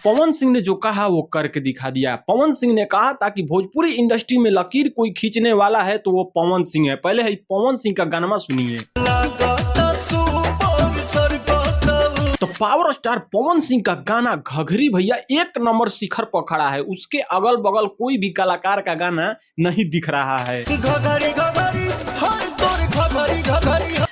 पवन सिंह ने जो कहा वो करके दिखा दिया। पवन सिंह ने कहा था कि भोजपुरी इंडस्ट्री में लकीर कोई खींचने वाला है तो वो पवन सिंह है। पहले है पवन सिंह का गाना सुनिए। तो पावर स्टार पवन सिंह का गाना घघरी भैया एक नंबर शिखर पर खड़ा है। उसके अगल बगल कोई भी कलाकार का गाना नहीं दिख रहा है। घघरी घघरी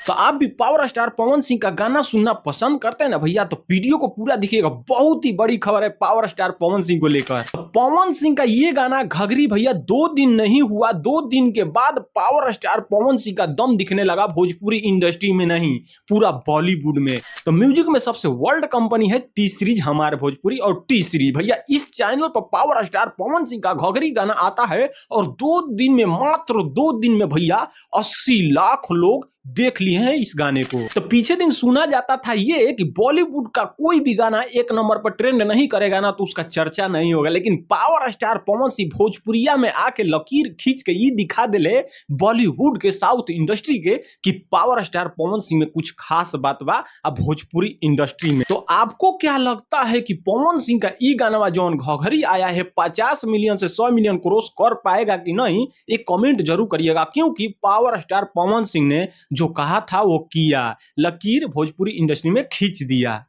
तो आप भी पावर स्टार पवन सिंह का गाना सुनना पसंद करते हैं ना भैया, तो वीडियो को पूरा देखिएगा। बहुत ही बड़ी खबर है पावर स्टार पवन सिंह को लेकर। तो पवन सिंह का ये गाना घघरी भैया 2 दिन नहीं हुआ, 2 दिन के बाद पावर स्टार पवन सिंह का दम दिखने लगा भोजपुरी इंडस्ट्री में नहीं, पूरा बॉलीवुड में। तो म्यूजिक में सबसे वर्ल्ड कंपनी है टी सीरीज हमारे भोजपुरी, और टी सीरीज भैया इस चैनल पर पावर स्टार पवन सिंह का घघरी गाना आता है और 2 दिन में, मात्र 2 दिन में भैया 80 लाख लोग देख लिए हैं इस गाने को। तो पीछे दिन सुना जाता था ये कि बॉलीवुड का कोई भी गाना 1 नंबर पर ट्रेंड नहीं करेगा ना तो उसका चर्चा नहीं होगा, लेकिन पावर स्टार पवन सिंह भोजपुरिया में आके लकीर खींच के ये दिखा दिले बॉलीवुड के, साउथ इंडस्ट्री के, कि पावर स्टार पवन सिंह में कुछ खास बात बा अब भोजपुरी इंडस्ट्री में। तो आपको क्या लगता है कि पवन सिंह का ये गाना जौन घघरी आया है 50 मिलियन से 100 मिलियन क्रॉस कर पाएगा कि नहीं, एक कमेंट जरूर करिएगा। क्योंकि पावर स्टार पवन सिंह ने जो कहा था वो किया, लकीर भोजपुरी इंडस्ट्री में खींच दिया।